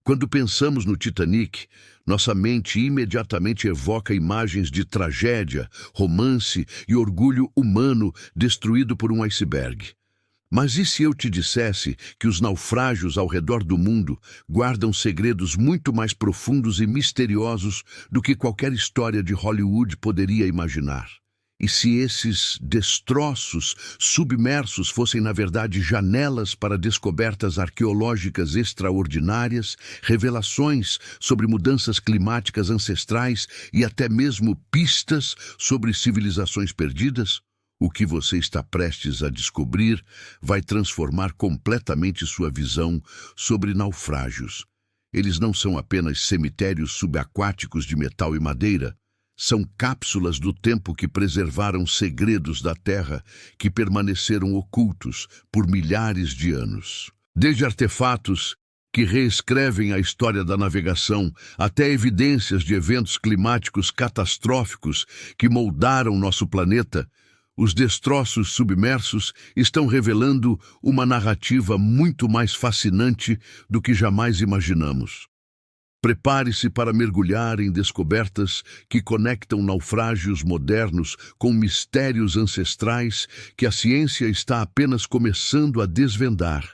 Quando pensamos no Titanic, nossa mente imediatamente evoca imagens de tragédia, romance e orgulho humano destruído por um iceberg. Mas e se eu te dissesse que os naufrágios ao redor do mundo guardam segredos muito mais profundos e misteriosos do que qualquer história de Hollywood poderia imaginar? E se esses destroços submersos fossem, na verdade, janelas para descobertas arqueológicas extraordinárias, revelações sobre mudanças climáticas ancestrais e até mesmo pistas sobre civilizações perdidas? O que você está prestes a descobrir vai transformar completamente sua visão sobre naufrágios. Eles não são apenas cemitérios subaquáticos de metal e madeira. São cápsulas do tempo que preservaram segredos da Terra que permaneceram ocultos por milhares de anos. Desde artefatos que reescrevem a história da navegação até evidências de eventos climáticos catastróficos que moldaram nosso planeta, os destroços submersos estão revelando uma narrativa muito mais fascinante do que jamais imaginamos. Prepare-se para mergulhar em descobertas que conectam naufrágios modernos com mistérios ancestrais que a ciência está apenas começando a desvendar,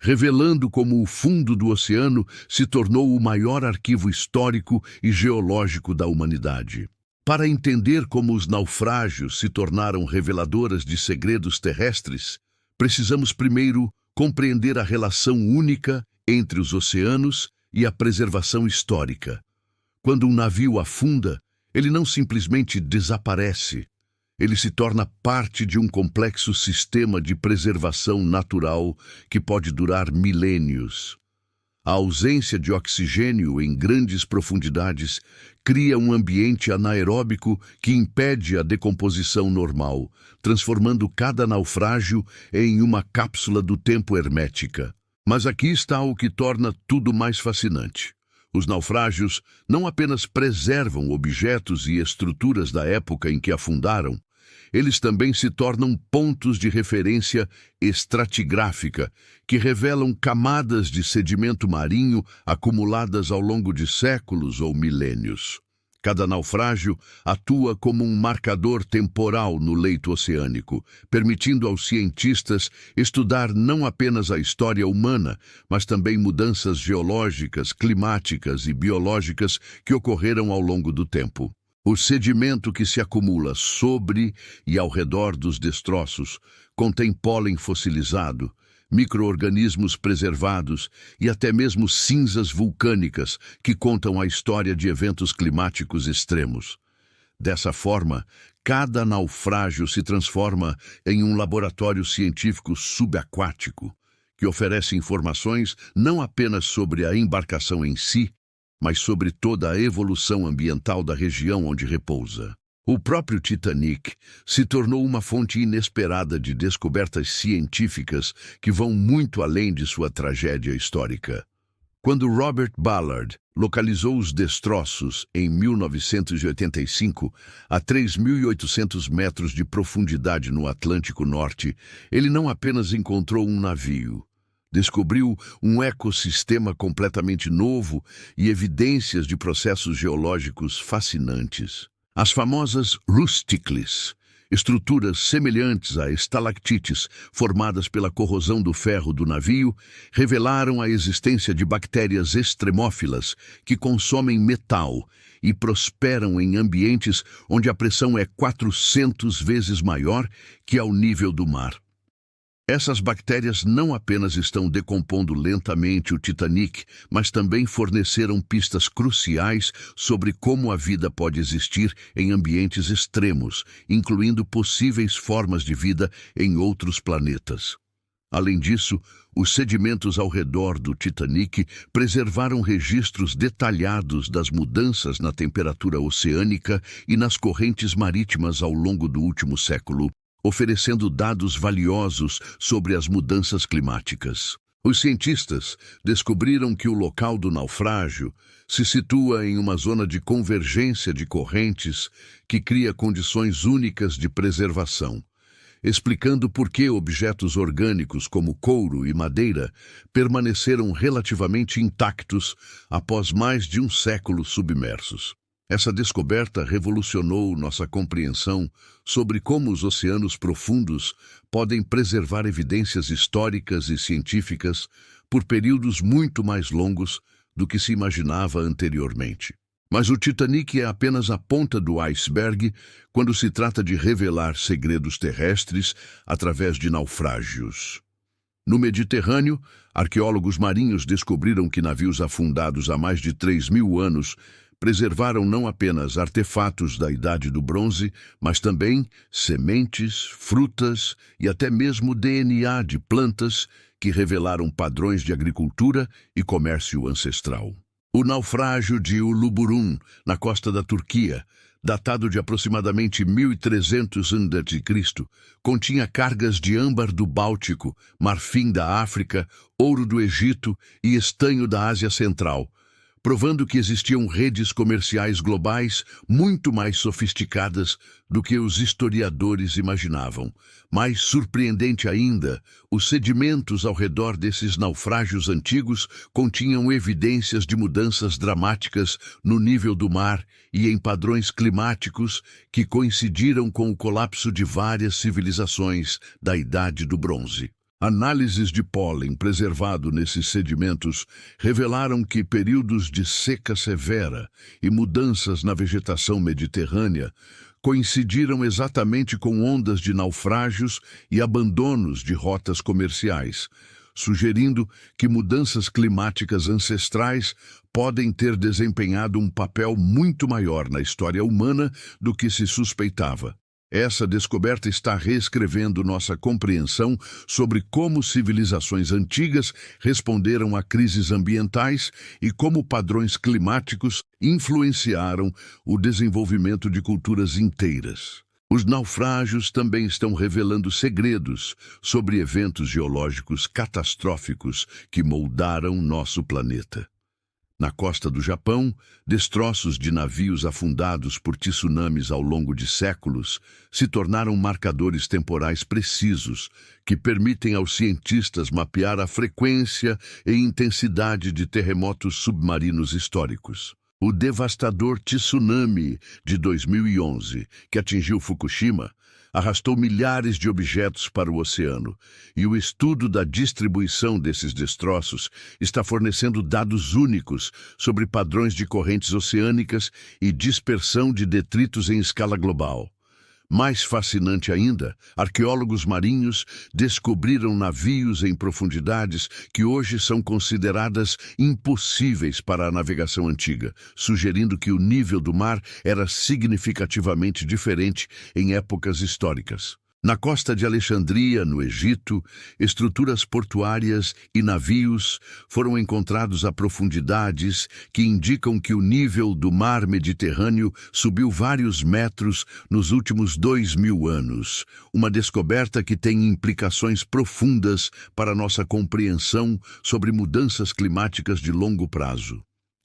revelando como o fundo do oceano se tornou o maior arquivo histórico e geológico da humanidade. Para entender como os naufrágios se tornaram reveladoras de segredos terrestres, precisamos primeiro compreender a relação única entre os oceanos e a preservação histórica. Quando um navio afunda, ele não simplesmente desaparece. Ele se torna parte de um complexo sistema de preservação natural que pode durar milênios. A ausência de oxigênio em grandes profundidades cria um ambiente anaeróbico que impede a decomposição normal, transformando cada naufrágio em uma cápsula do tempo hermética. Mas aqui está o que torna tudo mais fascinante. Os naufrágios não apenas preservam objetos e estruturas da época em que afundaram, eles também se tornam pontos de referência estratigráfica que revelam camadas de sedimento marinho acumuladas ao longo de séculos ou milênios. Cada naufrágio atua como um marcador temporal no leito oceânico, permitindo aos cientistas estudar não apenas a história humana, mas também mudanças geológicas, climáticas e biológicas que ocorreram ao longo do tempo. O sedimento que se acumula sobre e ao redor dos destroços contém pólen fossilizado, micro-organismos preservados e até mesmo cinzas vulcânicas que contam a história de eventos climáticos extremos. Dessa forma, cada naufrágio se transforma em um laboratório científico subaquático que oferece informações não apenas sobre a embarcação em si, mas sobre toda a evolução ambiental da região onde repousa. O próprio Titanic se tornou uma fonte inesperada de descobertas científicas que vão muito além de sua tragédia histórica. Quando Robert Ballard localizou os destroços em 1985, a 3.800 metros de profundidade no Atlântico Norte, ele não apenas encontrou um navio. Descobriu um ecossistema completamente novo e evidências de processos geológicos fascinantes. As famosas rusticles, estruturas semelhantes a estalactites formadas pela corrosão do ferro do navio, revelaram a existência de bactérias extremófilas que consomem metal e prosperam em ambientes onde a pressão é 400 vezes maior que ao nível do mar. Essas bactérias não apenas estão decompondo lentamente o Titanic, mas também forneceram pistas cruciais sobre como a vida pode existir em ambientes extremos, incluindo possíveis formas de vida em outros planetas. Além disso, os sedimentos ao redor do Titanic preservaram registros detalhados das mudanças na temperatura oceânica e nas correntes marítimas ao longo do último século, oferecendo dados valiosos sobre as mudanças climáticas. Os cientistas descobriram que o local do naufrágio se situa em uma zona de convergência de correntes que cria condições únicas de preservação. explicando por que objetos orgânicos como couro e madeira permaneceram relativamente intactos após mais de um século submersos. Essa descoberta revolucionou nossa compreensão sobre como os oceanos profundos podem preservar evidências históricas e científicas por períodos muito mais longos do que se imaginava anteriormente. Mas o Titanic é apenas a ponta do iceberg quando se trata de revelar segredos terrestres através de naufrágios. No Mediterrâneo, arqueólogos marinhos descobriram que navios afundados há mais de 3.000 anos preservaram não apenas artefatos da Idade do Bronze, mas também sementes, frutas e até mesmo DNA de plantas que revelaram padrões de agricultura e comércio ancestral. O naufrágio de Uluburun, na costa da Turquia, datado de aproximadamente 1300 a.C., continha cargas de âmbar do Báltico, marfim da África, ouro do Egito e estanho da Ásia Central, provando que existiam redes comerciais globais muito mais sofisticadas do que os historiadores imaginavam. Mais surpreendente ainda, os sedimentos ao redor desses naufrágios antigos continham evidências de mudanças dramáticas no nível do mar e em padrões climáticos que coincidiram com o colapso de várias civilizações da Idade do Bronze. Análises de pólen preservado nesses sedimentos revelaram que períodos de seca severa e mudanças na vegetação mediterrânea coincidiram exatamente com ondas de naufrágios e abandonos de rotas comerciais, sugerindo que mudanças climáticas ancestrais podem ter desempenhado um papel muito maior na história humana do que se suspeitava. Essa descoberta está reescrevendo nossa compreensão sobre como civilizações antigas responderam a crises ambientais e como padrões climáticos influenciaram o desenvolvimento de culturas inteiras. Os naufrágios também estão revelando segredos sobre eventos geológicos catastróficos que moldaram nosso planeta. Na costa do Japão, destroços de navios afundados por tsunamis ao longo de séculos se tornaram marcadores temporais precisos que permitem aos cientistas mapear a frequência e intensidade de terremotos submarinos históricos. O devastador tsunami de 2011, que atingiu Fukushima, arrastou milhares de objetos para o oceano, e o estudo da distribuição desses destroços está fornecendo dados únicos sobre padrões de correntes oceânicas e dispersão de detritos em escala global. Mais fascinante ainda, arqueólogos marinhos descobriram navios em profundidades que hoje são consideradas impossíveis para a navegação antiga, sugerindo que o nível do mar era significativamente diferente em épocas históricas. Na costa de Alexandria, no Egito, estruturas portuárias e navios foram encontrados a profundidades que indicam que o nível do mar Mediterrâneo subiu vários metros nos últimos 2.000 anos, uma descoberta que tem implicações profundas para nossa compreensão sobre mudanças climáticas de longo prazo.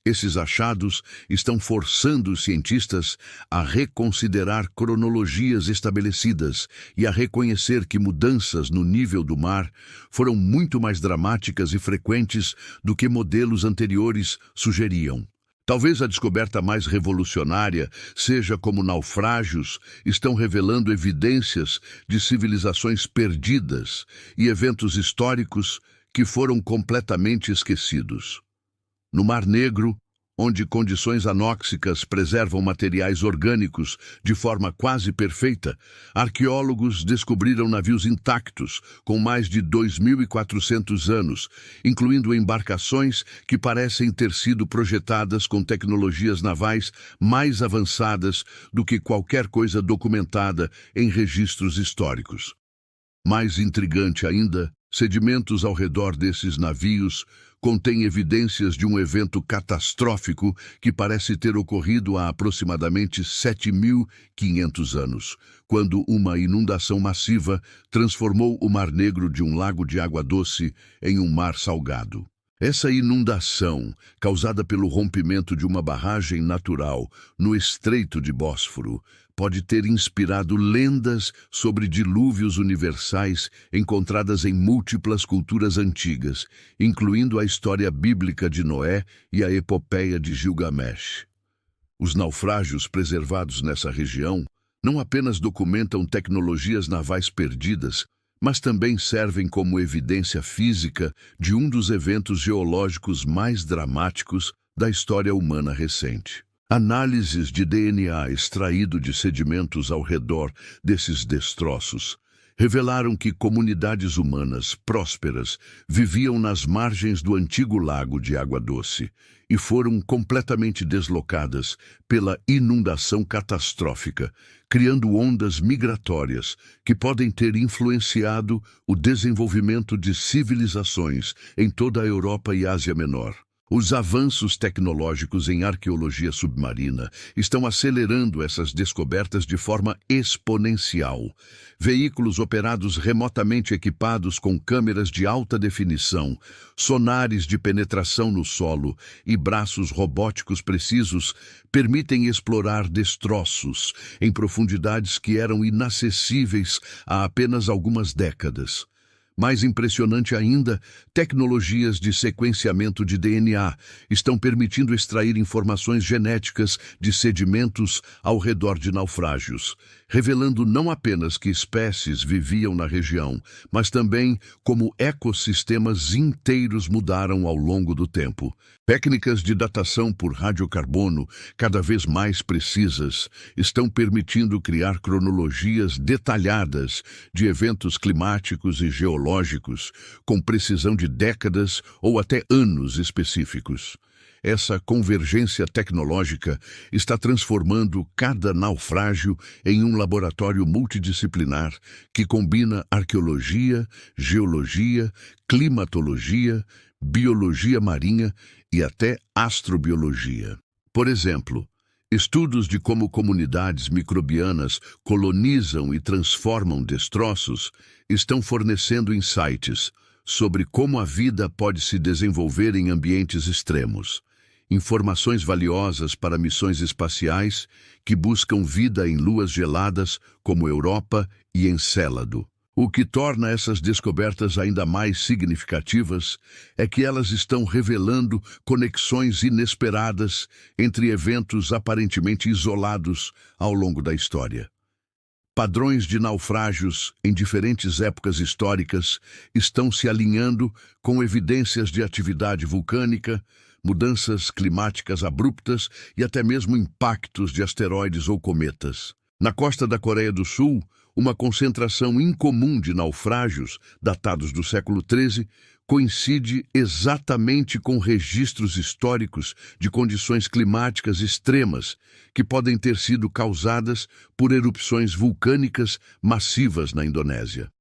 Esses achados estão forçando os cientistas a reconsiderar cronologias estabelecidas e a reconhecer que mudanças no nível do mar foram muito mais dramáticas e frequentes do que modelos anteriores sugeriam. Talvez a descoberta mais revolucionária seja como naufrágios estão revelando evidências de civilizações perdidas e eventos históricos que foram completamente esquecidos. No Mar Negro, onde condições anóxicas preservam materiais orgânicos de forma quase perfeita, arqueólogos descobriram navios intactos com mais de 2.400 anos, incluindo embarcações que parecem ter sido projetadas com tecnologias navais mais avançadas do que qualquer coisa documentada em registros históricos. Mais intrigante ainda, sedimentos ao redor desses navios contêm evidências de um evento catastrófico que parece ter ocorrido há aproximadamente 7.500 anos, quando uma inundação massiva transformou o Mar Negro de um lago de água doce em um mar salgado. Essa inundação, causada pelo rompimento de uma barragem natural no Estreito de Bósforo, pode ter inspirado lendas sobre dilúvios universais encontradas em múltiplas culturas antigas, incluindo a história bíblica de Noé e a epopeia de Gilgamesh. Os naufrágios preservados nessa região não apenas documentam tecnologias navais perdidas, mas também servem como evidência física de um dos eventos geológicos mais dramáticos da história humana recente. Análises de DNA extraído de sedimentos ao redor desses destroços revelaram que comunidades humanas prósperas viviam nas margens do antigo lago de água doce e foram completamente deslocadas pela inundação catastrófica, criando ondas migratórias que podem ter influenciado o desenvolvimento de civilizações em toda a Europa e Ásia Menor. Os avanços tecnológicos em arqueologia submarina estão acelerando essas descobertas de forma exponencial. Veículos operados remotamente equipados com câmeras de alta definição, sonares de penetração no solo e braços robóticos precisos permitem explorar destroços em profundidades que eram inacessíveis há apenas algumas décadas. Mais impressionante ainda, tecnologias de sequenciamento de DNA estão permitindo extrair informações genéticas de sedimentos ao redor de naufrágios, revelando não apenas que espécies viviam na região, mas também como ecossistemas inteiros mudaram ao longo do tempo. Técnicas de datação por radiocarbono, cada vez mais precisas, estão permitindo criar cronologias detalhadas de eventos climáticos e geológicos, com precisão de décadas ou até anos específicos. Essa convergência tecnológica está transformando cada naufrágio em um laboratório multidisciplinar que combina arqueologia, geologia, climatologia, biologia marinha e até astrobiologia. Por exemplo, estudos de como comunidades microbianas colonizam e transformam destroços estão fornecendo insights sobre como a vida pode se desenvolver em ambientes extremos. Informações valiosas para missões espaciais que buscam vida em luas geladas como Europa e Encélado. O que torna essas descobertas ainda mais significativas é que elas estão revelando conexões inesperadas entre eventos aparentemente isolados ao longo da história. Padrões de naufrágios em diferentes épocas históricas estão se alinhando com evidências de atividade vulcânica, mudanças climáticas abruptas e até mesmo impactos de asteroides ou cometas. Na costa da Coreia do Sul, uma concentração incomum de naufrágios, datados do século XIII, coincide exatamente com registros históricos de condições climáticas extremas que podem ter sido causadas por erupções vulcânicas massivas na Indonésia.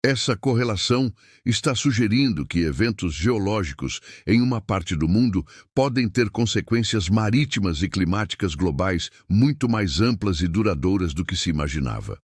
Essa correlação está sugerindo que eventos geológicos em uma parte do mundo podem ter consequências marítimas e climáticas globais muito mais amplas e duradouras do que se imaginava.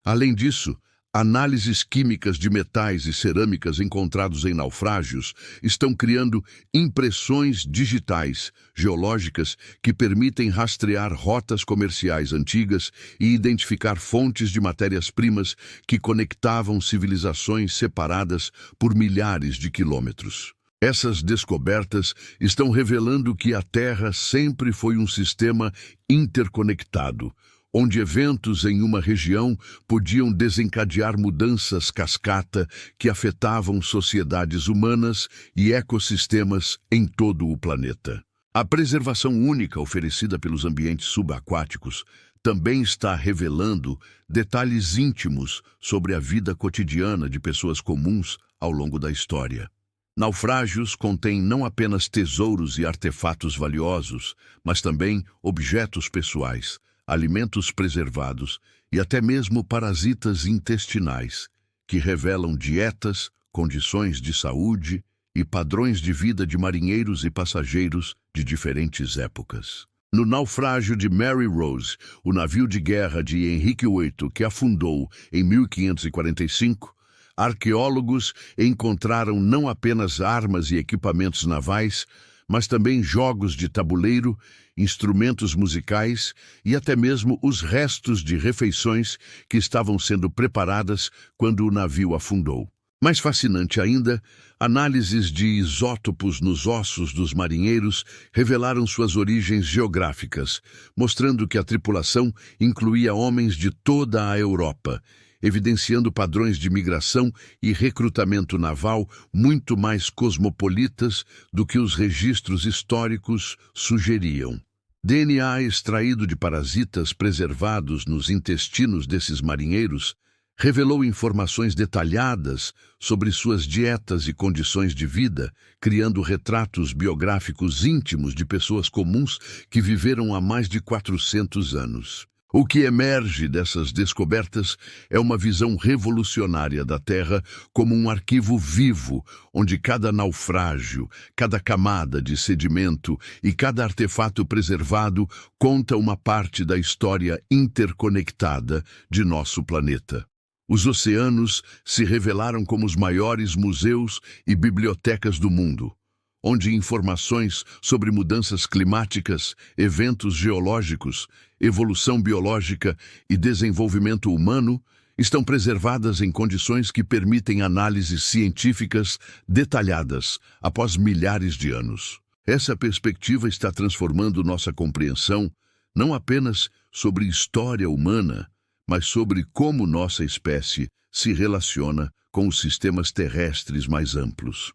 Além disso, análises químicas de metais e cerâmicas encontrados em naufrágios estão criando impressões digitais geológicas que permitem rastrear rotas comerciais antigas e identificar fontes de matérias-primas que conectavam civilizações separadas por milhares de quilômetros. Essas descobertas estão revelando que a Terra sempre foi um sistema interconectado, onde eventos em uma região podiam desencadear mudanças cascata que afetavam sociedades humanas e ecossistemas em todo o planeta. A preservação única oferecida pelos ambientes subaquáticos também está revelando detalhes íntimos sobre a vida cotidiana de pessoas comuns ao longo da história. Naufrágios contêm não apenas tesouros e artefatos valiosos, mas também objetos pessoais, alimentos preservados e até mesmo parasitas intestinais, que revelam dietas, condições de saúde e padrões de vida de marinheiros e passageiros de diferentes épocas. No naufrágio de Mary Rose, o navio de guerra de Henrique VIII que afundou em 1545, arqueólogos encontraram não apenas armas e equipamentos navais, mas também jogos de tabuleiro, instrumentos musicais e até mesmo os restos de refeições que estavam sendo preparadas quando o navio afundou. Mais fascinante ainda, análises de isótopos nos ossos dos marinheiros revelaram suas origens geográficas, mostrando que a tripulação incluía homens de toda a Europa, evidenciando padrões de migração e recrutamento naval muito mais cosmopolitas do que os registros históricos sugeriam. DNA extraído de parasitas preservados nos intestinos desses marinheiros revelou informações detalhadas sobre suas dietas e condições de vida, criando retratos biográficos íntimos de pessoas comuns que viveram há mais de 400 anos. O que emerge dessas descobertas é uma visão revolucionária da Terra como um arquivo vivo, onde cada naufrágio, cada camada de sedimento e cada artefato preservado conta uma parte da história interconectada de nosso planeta. Os oceanos se revelaram como os maiores museus e bibliotecas do mundo, onde informações sobre mudanças climáticas, eventos geológicos, evolução biológica e desenvolvimento humano estão preservadas em condições que permitem análises científicas detalhadas após milhares de anos. Essa perspectiva está transformando nossa compreensão não apenas sobre história humana, mas sobre como nossa espécie se relaciona com os sistemas terrestres mais amplos.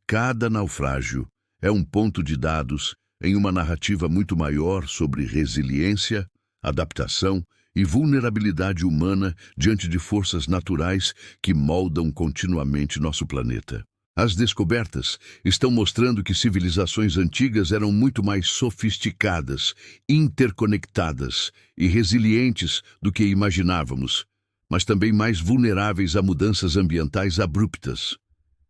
Cada naufrágio é um ponto de dados em uma narrativa muito maior sobre resiliência, adaptação e vulnerabilidade humana diante de forças naturais que moldam continuamente nosso planeta. As descobertas estão mostrando que civilizações antigas eram muito mais sofisticadas, interconectadas e resilientes do que imaginávamos, mas também mais vulneráveis a mudanças ambientais abruptas.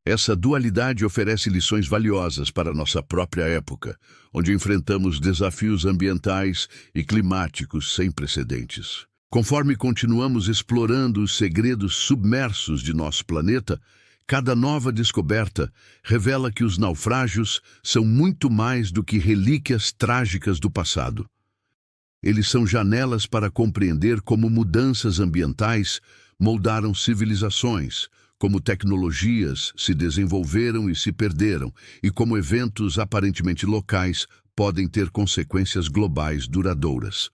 Essa dualidade oferece lições valiosas para nossa própria época, onde enfrentamos desafios ambientais e climáticos sem precedentes. Conforme continuamos explorando os segredos submersos de nosso planeta, cada nova descoberta revela que os naufrágios são muito mais do que relíquias trágicas do passado. Eles são janelas para compreender como mudanças ambientais moldaram civilizações, como tecnologias se desenvolveram e se perderam, e como eventos aparentemente locais podem ter consequências globais duradouras.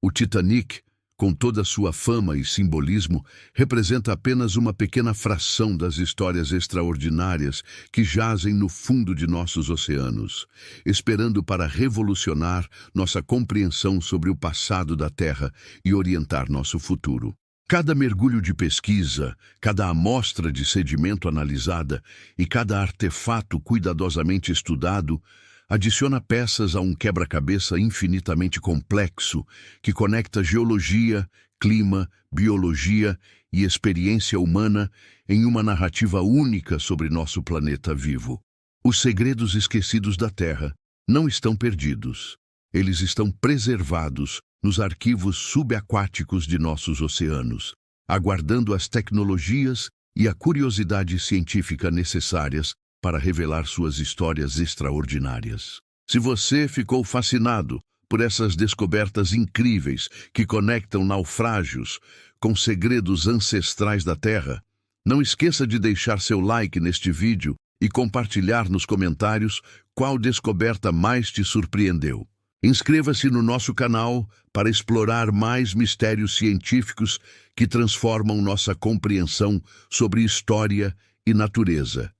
O Titanic, com toda sua fama e simbolismo, representa apenas uma pequena fração das histórias extraordinárias que jazem no fundo de nossos oceanos, esperando para revolucionar nossa compreensão sobre o passado da Terra e orientar nosso futuro. Cada mergulho de pesquisa, cada amostra de sedimento analisada e cada artefato cuidadosamente estudado adiciona peças a um quebra-cabeça infinitamente complexo que conecta geologia, clima, biologia e experiência humana em uma narrativa única sobre nosso planeta vivo. Os segredos esquecidos da Terra não estão perdidos. Eles estão preservados nos arquivos subaquáticos de nossos oceanos, aguardando as tecnologias e a curiosidade científica necessárias para revelar suas histórias extraordinárias. Se você ficou fascinado por essas descobertas incríveis que conectam naufrágios com segredos ancestrais da Terra, não esqueça de deixar seu like neste vídeo e compartilhar nos comentários qual descoberta mais te surpreendeu. Inscreva-se no nosso canal para explorar mais mistérios científicos que transformam nossa compreensão sobre história e natureza.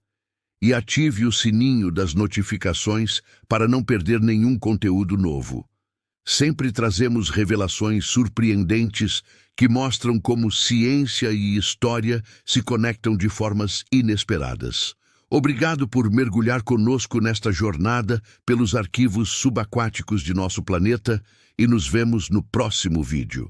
E ative o sininho das notificações para não perder nenhum conteúdo novo. Sempre trazemos revelações surpreendentes que mostram como ciência e história se conectam de formas inesperadas. Obrigado por mergulhar conosco nesta jornada pelos arquivos subaquáticos de nosso planeta e nos vemos no próximo vídeo.